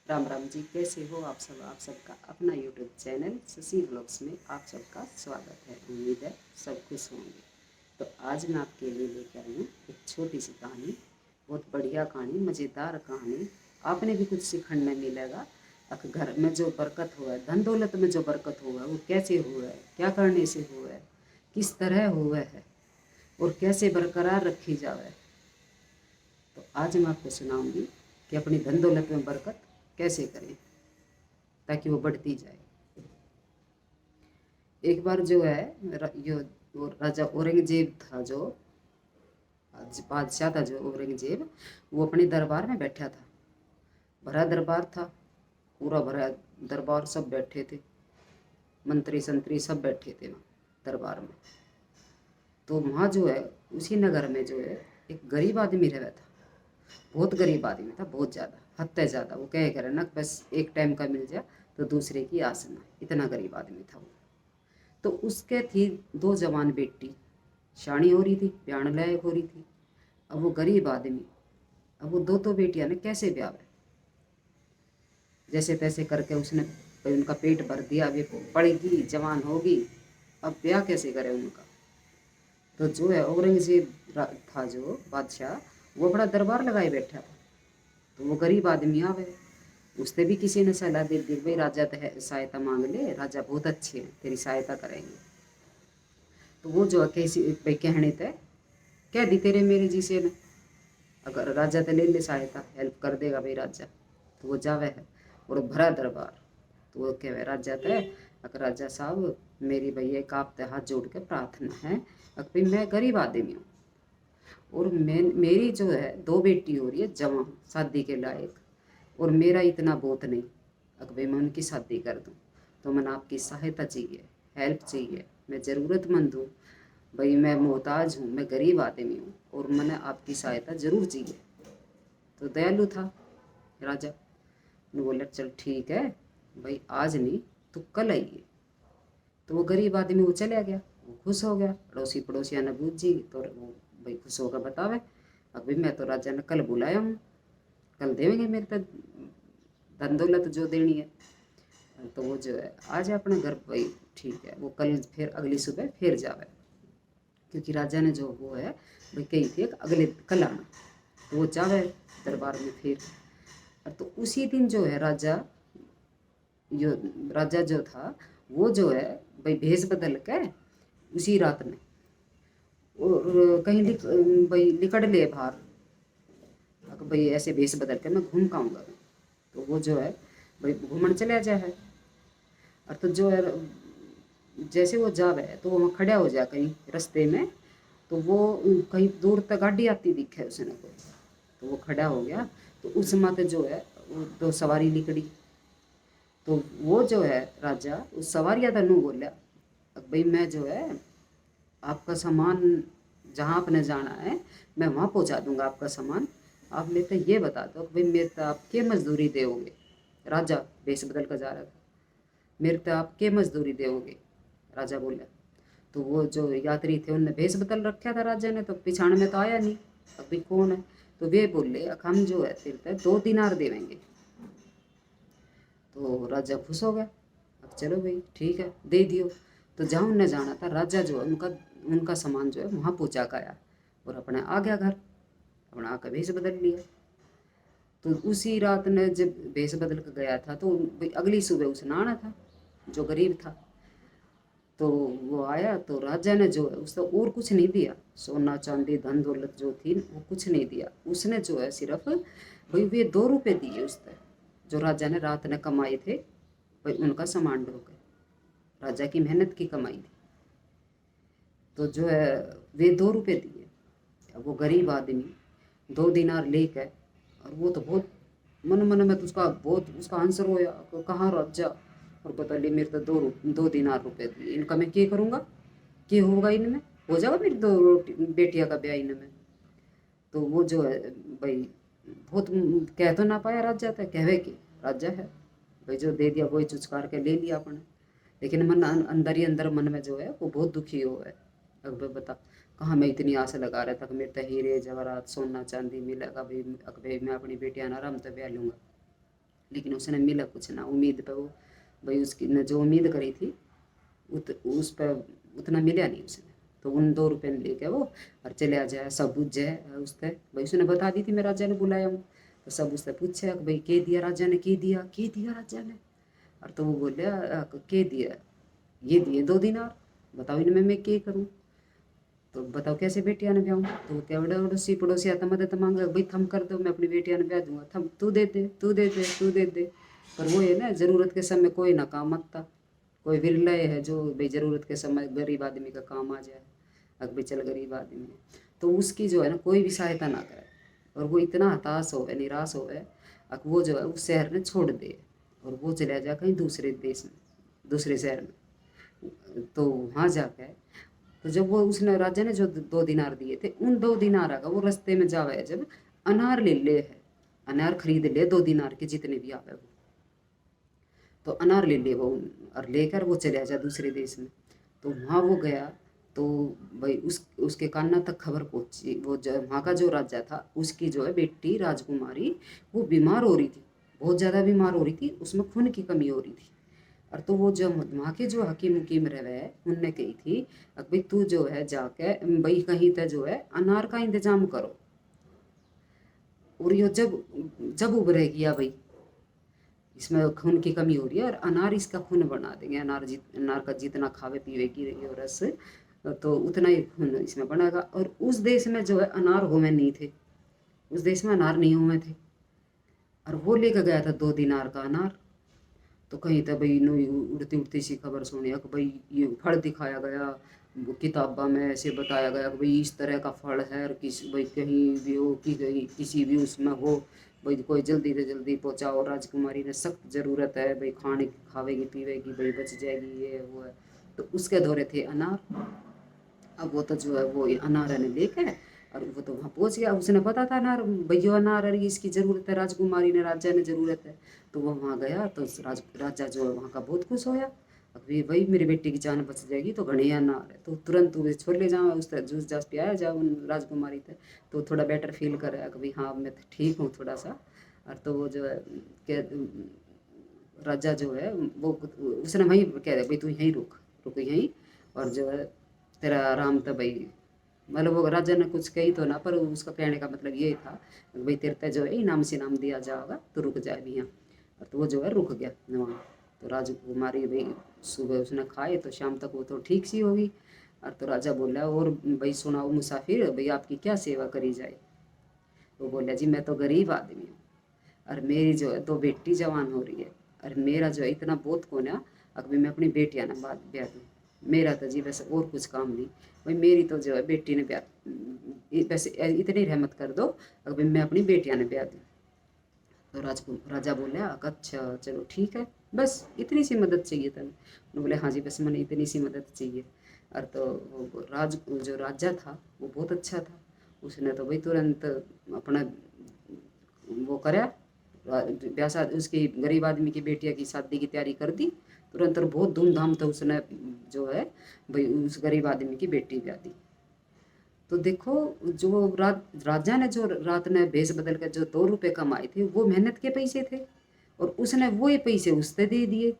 राम राम जी, कैसे हो आप सब। आप सबका अपना यूट्यूब चैनल शशि ब्लॉग्स में आप सबका स्वागत है। उम्मीद है सब खुश होंगे। तो आज मैं आपके लिए लेकर आई हूँ एक छोटी सी कहानी, बहुत बढ़िया कहानी, मज़ेदार कहानी। आपने भी कुछ सीखने मिलेगा। घर में जो बरकत हुआ है, धन दौलत में जो बरकत हुआ है, वो कैसे हुआ है, क्या करने से हुआ है, किस तरह हुआ है और कैसे बरकरार रखी जाए। तो आज मैं आपको सुनाऊंगी कि अपनी धन दौलत में बरकत कैसे करें ताकि वो बढ़ती जाए। एक बार जो है वो राजा औरंगजेब था, जो बादशाह था, जो औरंगजेब, वो अपने दरबार में बैठा था। भरा दरबार था, पूरा भरा दरबार, सब बैठे थे, मंत्री संतरी सब बैठे थे वहाँ दरबार में। तो वहाँ जो है, उसी नगर में जो है एक गरीब आदमी रह था। बहुत गरीब आदमी था, बहुत ज़्यादा, हद से ज़्यादा। वो कह रहे ना, बस एक टाइम का मिल जाए तो दूसरे की आस ना, इतना गरीब आदमी था वो। तो उसके थी दो जवान बेटी, शानी हो रही थी, ब्याह लायक हो रही थी। अब वो गरीब आदमी, अब वो दो बेटियां ने कैसे ब्याह है, जैसे तैसे करके उसने भाई उनका पेट भर दिया। अभी पड़ेगी, जवान होगी, अब ब्याह कैसे करे उनका। तो जो है औरंगजेब था जो बादशाह, वो बड़ा दरबार लगाए बैठा था। तो वो गरीब आदमी आवे, उससे भी किसी ने सलाह दे दी, भाई राजा तो है, सहायता मांग ले, राजा बहुत अच्छे हैं, तेरी सहायता करेंगे। तो वो जो है कैसी भाई कहने थे, कह दी तेरे मेरे जी से ने, अगर राजा तो ले ले सहायता, हेल्प कर देगा भाई राजा। तो वो जावे है और भरा दरबार। तो वो कहे राजा तो, अगर राजा साहब मेरी भैया एक आप हाथ जोड़ के प्रार्थना है, अगर भाई मैं गरीब आदमी हूँ और मैं मेरी जो है दो बेटी हो रही है जवान, शादी के लायक, और मेरा इतना बहुत नहीं, अगर भाई मैं उनकी शादी कर दूँ, तो मैंने आपकी सहायता चाहिए, हेल्प चाहिए, मैं ज़रूरतमंद हूँ भाई, मैं मोहताज हूँ, मैं गरीब आदमी हूँ और मैंने आपकी सहायता जरूर चाहिए। तो दयालु था राजा, ने बोला चल ठीक है भाई, आज नहीं तो कल आइए। तो वो गरीब आदमी वो चला गया, वो खुश हो गया। अड़ोसी पड़ोसिया ने बूझी तो वो भाई खुश होकर बतावे, अभी मैं तो राजा ने कल बुलाया हूँ, कल देंगे मेरे तक धन दौलत जो देनी है। तो वो जो है आज अपने घर भाई, ठीक है, वो कल फिर अगली सुबह फिर जावे, क्योंकि राजा ने जो वो है भाई कही थी अगले कल आना। तो वो जावे दरबार में फिर। तो उसी दिन जो है जो राजा जो था, वो जो है भाई भेष बदल के उसी रात में और कहीं भाई निकल ले बाहर, भाई ऐसे भेष बदल के मैं घूम पाऊंगा। तो वो जो है भाई घूमने चला जाए है। और तो जो है जैसे वो जावे तो वो वहाँ खड़ा हो जाए कहीं रास्ते में। तो वो कहीं दूर तक गाड़ी आती दिखे उसने को, तो वो खड़ा हो गया। तो उस मत जो है वो दो सवारी निकली। तो वो जो है राजा उस सवारिया था नू बोला, भाई मैं जो है आपका सामान जहाँ आपने जाना है मैं वहाँ पहुँचा दूंगा आपका सामान, आप मेरे तो ये बता दो भाई मेरे तो आप क्या मजदूरी दोगे। राजा भेष बदल कर जा रहा था, मेरे तो आप क्या मजदूरी दोगे, राजा बोला। तो वो जो यात्री थे उनने भेष बदल रखा था राजा ने, तो पिछाड़ में तो आया नहीं, अभी कौन है। तो वे बोले हम जो है तेरे पे 2 दिनार देवेंगे। तो राजा खुश हो गया, अब चलो भाई ठीक है दे दियो। तो जहाँ उनने जाना था राजा जो है उनका उनका सामान जो है वहाँ पहुँचा कर आया और अपने आ गया घर, अपना आकर भेष बदल लिया। तो उसी रात ने जब भेष बदल कर गया था तो भाई अगली सुबह उसने आना था, जो गरीब था। तो वो आया तो राजा ने जो है उसको और कुछ नहीं दिया, सोना चांदी धन दौलत जो थी वो कुछ नहीं दिया। उसने जो है सिर्फ भाई वे 2 रुपए दिए उसने, जो राजा ने रात ने कमाए थे भाई उनका सामान ढो के, राजा की मेहनत की कमाई थी। तो जो है वे 2 रुपए दिए। अब वो गरीब आदमी 2 दिनार लेकर, और वो तो बहुत मन मन में तो उसका बहुत उसका आंसर होया कि कहाँ राजा, और बता ले मेरे तो 2 दिनार रुपए दिए, इनका मैं क्या करूँगा, क्या होगा इनमें, हो जाएगा मेरी 2 बेटियां का ब्याह इनमें। तो वो जो है भाई बहुत कह तो ना पाया राजा था, कहवे कि राजा है भाई जो दे दिया वही चुचकार के ले लिया अपने। लेकिन मन अंदर ही अंदर मन में जो है वो बहुत दुखी हो है। अब भाई बता, कहाँ मैं इतनी आशा लगा रहा था कि मेरे तो हीरे जवाहरात सोना चांदी मिलेगा भाई, अब भाई मैं अपनी बेटियां ना आराम से ब्याह लूँगा। लेकिन उसने मिला कुछ ना, उम्मीद पे वो भाई उसकी ने जो उम्मीद करी थी उस पर उतना मिला नहीं उसने। तो उन 2 रुपये ने लेके वो और चले आ जाए, सब बुझ जाए उससे। भाई उसने बता दी थी मैं राजा ने बुलाया हूँ, तो सब उससे पूछे कि भाई के दिया राजा ने, के दिया राजा ने। और तो वो बोले के दिया, ये दिए 2 दिनार, बताओ इनमें मैं क्या करूँ। तो बताओ कैसे बेटियां ने ब्याहूँ। तो वो क्या बड़ा पड़ोसी पड़ोसी आता मदद मांगा, भाई थम कर दो मैं अपनी बेटियां ने ब्याह दूंगा, थम तू दे दे तू दे दे तू दे दे। पर वो है ना, ज़रूरत के समय कोई ना काम आता, कोई विरले है जो भाई ज़रूरत के समय गरीब आदमी का काम आ जाए। अब भाई चल गरीब आदमी है तो उसकी जो है ना कोई भी सहायता ना करे, और वो इतना हताश हो निराश हो, अब वो जो है उस शहर ने छोड़ दे और वो चला जाए कहीं दूसरे देश में, दूसरे शहर में। तो वहाँ जाके तो जब वो उसने राजा ने जो 2 दिनार दिए थे, उन 2 दिनार का वो रास्ते में जावे जब अनार ले ले है, अनार खरीद ले 2 दिनार के जितने भी आवे वो, तो अनार ले ले वो और लेकर वो चले जा दूसरे देश में। तो वहाँ वो गया तो भाई उसके कान्ना तक खबर पहुंची, वो जो वहाँ का जो राजा था उसकी जो है बेटी राजकुमारी वो बीमार हो रही थी, बहुत ज़्यादा बीमार हो रही थी, उसमें खून की कमी हो रही थी। और तो वो जो वहाँ के जो हकीम उकीम रहे उनने कही थी अब भाई तू जो है जाके भाई कहीं पे जो है अनार का इंतजाम करो, और ये जब जब उभरेगी या भाई इसमें खून की कमी हो रही है और अनार इसका खून बना देंगे, अनार का जितना खावे पीवेगी रही और रस तो उतना ही खून इसमें बनेगा। और उस देश में जो है अनार हुए नहीं थे, उस देश में अनार नहीं हुए थे, और वो लेकर गया था 2 दिनार का अनार। तो कहीं तो भाई नो उड़ती उड़ती सी खबर सुनी कि भाई ये फल दिखाया गया, किताबा में ऐसे बताया गया कि भाई इस तरह का फल है, और किसी भाई कहीं भी हो कि कहीं किसी भी उसमें हो, भाई कोई जल्दी से जल्दी पहुँचाओ, राजकुमारी ने सख्त ज़रूरत है भाई, खाने खावेगी पीवेगी भाई बच जाएगी ये वो है। तो उसके दौरे थे अनार। अब वो तो जो है वो अनार ने लेके और वो तो वहाँ पहुँच गया, उसने पता था अनार भैया अनार अरे इसकी ज़रूरत है, राजकुमारी ने राजा ने ज़रूरत है। तो वो वहाँ गया तो राजा जो है वहाँ का बहुत खुश होया, अभी भाई मेरी बेटी की जान बच जाएगी तो घने अनार है, तो तुरंत वो छोड़ ले जाओ उस जूस जास पियाया जाओ उन राजकुमारी थे, तो थोड़ा बेटर फील करे कि भाई हाँ मैं तो ठीक हूँ थोड़ा सा। और तो वो जो है क्या राजा जो है वो उसने वहीं कह दिया भाई तू यहीं रुक रुक यहीं, और जो है तेरा आराम था भाई, मतलब वो राजा ने कुछ कही तो ना, पर उसका कहने का मतलब यही था भाई तेरे पे जो है इनाम से इनाम दिया जाएगा तो रुक जाए भी यहाँ। और तो वो जो है रुक गया वहाँ। तो राजकुमारी भाई सुबह उसने खाए तो शाम तक वो तो ठीक सी होगी। और तो राजा बोला और भाई सुनाओ मुसाफिर भाई आपकी क्या सेवा करी जाए। वो बोला जी मैं तो गरीब आदमी हूँ और मेरी जो है 2 बेटी जवान हो रही है, और मेरा जो है इतना बहुत कौन है अभी मैं अपनी बेटियाँ ना बात ब्याह दूँ, मेरा तो जी वैसे और कुछ काम नहीं, भाई मेरी तो जो है बेटी ने ब्याह वैसे इतनी रहमत कर दो अभी मैं अपनी बेटियाँ ने ब्याह दूँ। तो राजा बोले अच्छा चलो ठीक है, बस इतनी सी मदद चाहिए था। उन्होंने बोले हाँ जी बस मैंने इतनी सी मदद चाहिए। और तो वो जो राजा था वो बहुत अच्छा था, उसने तो भाई तुरंत अपना वो करा ब्याह शादी उसकी गरीब आदमी की बेटिया की शादी की तैयारी कर दी तुरंत, और बहुत धूमधाम से उसने जो है भाई उस गरीब आदमी की बेटी ब्याह दी। तो देखो जो राजा ने जो रात ने भेष बदल कर जो 2 रुपए कमाए थे वो मेहनत के पैसे थे, और उसने वो ही पैसे उससे दे दिए।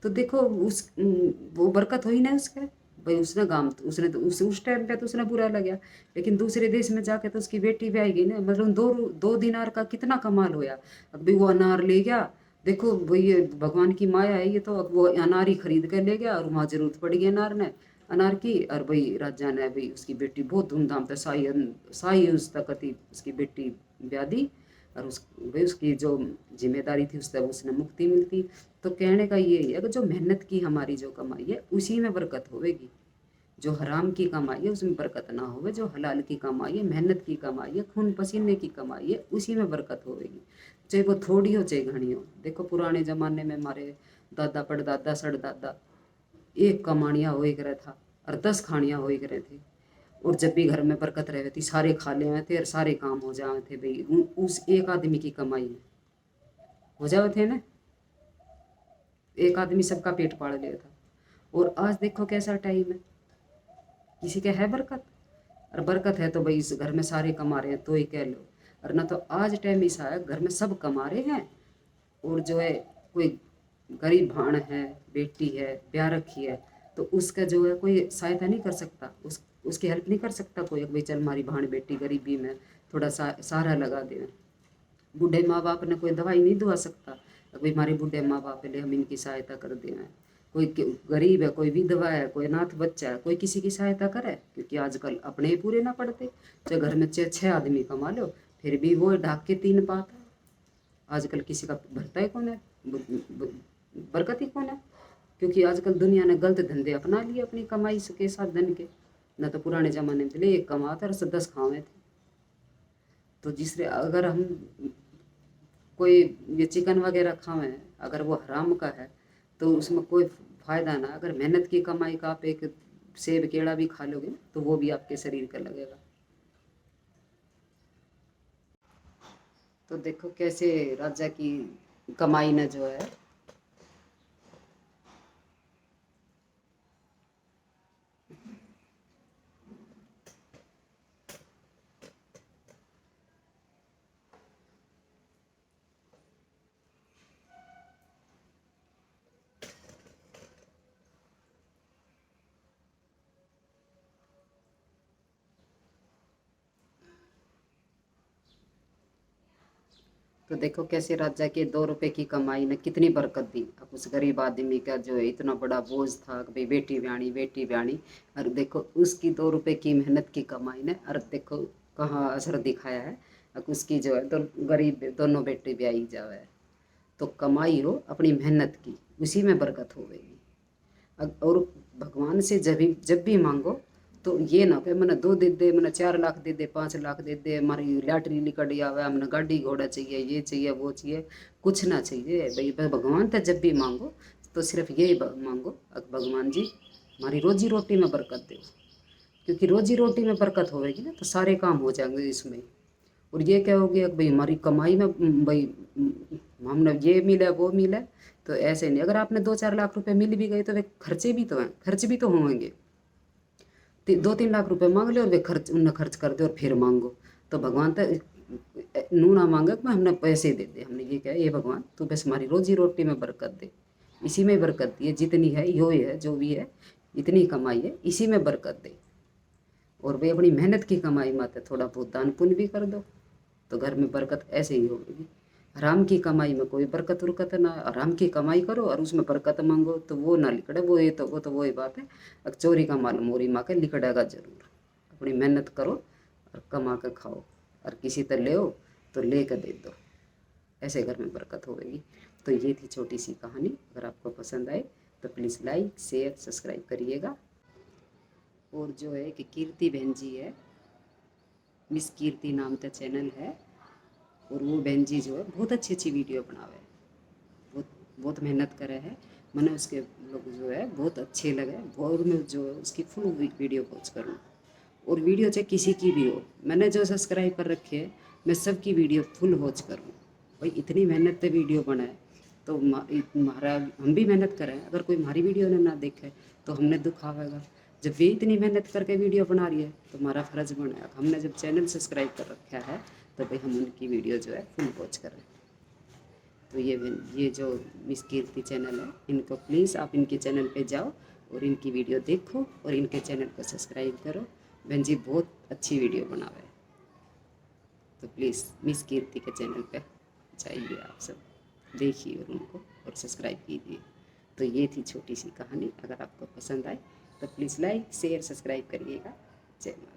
तो देखो वो बरकत हुई ना उसके, भाई उसने काम उसने तो उस टाइम पे तो उसने बुरा लगा, लेकिन दूसरे देश में जाके तो उसकी बेटी भी आएगी ना, मतलब 2 दिनार का कितना कमाल होया। अब भी वो अनार ले गया, देखो भाई ये भगवान की माया है, ये तो अब वो अनार ही खरीद कर ले गया और वहाँ जरूरत पड़ गई अनार की, और भाई राजा ने भाई उसकी बेटी बहुत धूमधाम से शाही उस तक उसकी बेटी ब्याह दी, और उस भाई उसकी जो जिम्मेदारी थी उससे उसने मुक्ति मिलती। तो कहने का ये है कि जो मेहनत की हमारी जो कमाई है उसी में बरकत होगी, जो हराम की कमाई है उसमें बरकत ना होवे, जो हलाल की कमाई है मेहनत की कमाई है खून पसीने की कमाई है उसी में बरकत होगी, चाहे वो थोड़ी हो चाहे घनी हो। देखो पुराने ज़माने में हमारे दादा परदादा सड़दादा एक कमानियाँ हो करे था और 10 खानियाँ हो करे थी, और जब भी घर में बरकत रहे थी सारे खा ले थे और सारे काम हो जाए थे भाई उस एक आदमी की कमाई में हो जाए थे ना, एक आदमी सबका पेट पाल लिया था। और आज देखो कैसा टाइम है, किसी के है बरकत, और बरकत है तो भाई इस घर में सारे कमा रहे हैं तो ही कह लो, और ना तो आज टाइम ऐसा है घर में सब कमा रहे हैं और जो है कोई गरीब भाण है, बेटी है, ब्याह रखी है, तो उसका जो है कोई सहायता नहीं कर सकता, उसकी हेल्प नहीं कर सकता कोई, भाई चल हमारी भाण बेटी गरीबी में थोड़ा सहारा लगा दे। बूढ़े माँ बाप ने कोई दवाई नहीं दुआ सकता, भाई हमारे बूढ़े माँ बाप ले हम इनकी सहायता कर दें। कोई गरीब है, कोई विधवा है, कोई अनाथ बच्चा है, कोई किसी की सहायता करे, क्योंकि आजकल अपने ही पूरे ना पड़ते। चाहे घर में 6 आदमी कमा लो फिर भी वो ढाक के 3 पात है। आजकल किसी का भरता ही कौन है, बरकत ही कौन है, क्योंकि आजकल दुनिया ने गलत धंधे अपना लिए अपनी कमाई के साथ धन के। न तो पुराने ज़माने में एक कमाता और 10 खावे थे। तो जिससे अगर हम कोई ये चिकन वगैरह खावें, अगर वो हराम का है तो उसमें कोई फ़ायदा ना। अगर मेहनत की कमाई का आप एक सेब केला भी खा लोगे तो वो भी आपके शरीर का लगेगा। तो देखो कैसे राजा की कमाई ने जो है तो देखो कैसे राजा के 2 रुपए की कमाई ने कितनी बरकत दी। अब उस गरीब आदमी का जो है इतना बड़ा बोझ था कि भाई बेटी ब्याणी बेटी ब्याणी, और देखो उसकी 2 रुपए की मेहनत की कमाई ने, और देखो कहाँ असर दिखाया है। अब उसकी जो है गरीब दोनों बेटे ब्याही जावे। तो कमाई हो अपनी मेहनत की, उसी में बरकत होगी। और भगवान से जब भी मांगो तो ये ना कि मैंने 2 दे दे, मैंने 4 लाख दे दे, 5 लाख दे दे, हमारी लैटरी निकट आवे, हमने गाड़ी घोड़ा चाहिए, ये चाहिए वो चाहिए, कुछ ना चाहिए भाई। भगवान तो जब भी मांगो तो सिर्फ यही मांगो, भगवान जी हमारी रोजी रोटी में बरकत दो, क्योंकि रोजी रोटी में बरकत होगी ना तो सारे काम हो जाएंगे इसमें। और ये क्या हो गया कि भाई हमारी कमाई में भाई हमने ये मिला वो मिला, तो ऐसे नहीं। अगर आपने 2-4 लाख रुपए मिल भी गए तो वे खर्चे भी तो हैं, खर्च भी तो होंगे। 2-3 लाख रुपए मांग ले और वे खर्च उनने खर्च कर दे और फिर मांगो, तो भगवान तो नू ना मांगे कि हमने पैसे दे दे। हमने ये क्या, ये भगवान तू बस हमारी रोजी रोटी में बरकत दे, इसी में बरकत दी है, जितनी है यो है जो भी है, इतनी कमाई है इसी में बरकत दे। और भाई अपनी मेहनत की कमाई माते थोड़ा बहुत दान पुण्य भी कर दो तो घर में बरकत ऐसे ही होगी। हराम की कमाई में कोई बरकत उरकत ना। हराम की कमाई करो और उसमें बरकत मांगो तो वो ना लिकड़े। वो तो वही बात है, अब चोरी का माल मोरी माँ के लिकड़ेगा जरूर। अपनी मेहनत करो और कमा के खाओ, और किसी तरह ले तो ले कर दे दो, ऐसे घर में बरकत होगी। तो ये थी छोटी सी कहानी। अगर आपको पसंद आए तो प्लीज़ लाइक शेयर सब्सक्राइब करिएगा। और जो है कि कीर्ति बहन जी है, मिस कीर्ति नाम का चैनल है, और वो बहन जी जो है बहुत अच्छी अच्छी वीडियो बनावे, बहुत बहुत मेहनत करे है। मैंने उसके लोग जो है बहुत अच्छे लगे, और मैं जो है उसकी फुल वीडियो वॉच करूँ। और वीडियो चाहे किसी की भी हो, मैंने जो सब्सक्राइब कर रखे है मैं सबकी वीडियो फुल वॉच करूँ। भाई इतनी मेहनत से वीडियो बनाए तो हमारा हम भी मेहनत करें। अगर कोई हमारी वीडियो ने ना देखे तो हमने दुख आवेगा। जब वे इतनी मेहनत करके वीडियो बना रही है तो हमारा फ़र्ज़ बनेगा। हमने जब चैनल सब्सक्राइब कर रखा है तो भाई हम उनकी वीडियो जो है फुल वॉच करें। तो ये जो मिस कीर्ति चैनल है, इनको प्लीज़ आप इनके चैनल पे जाओ और इनकी वीडियो देखो और इनके चैनल को सब्सक्राइब करो। बहन जी बहुत अच्छी वीडियो बनावे, तो प्लीज़ मिस कीर्ति के चैनल पे जाइए, आप सब देखिए और उनको और सब्सक्राइब कीजिए। तो ये थी छोटी सी कहानी। अगर आपको पसंद आए तो प्लीज़ लाइक शेयर सब्सक्राइब करिएगा। जय माता।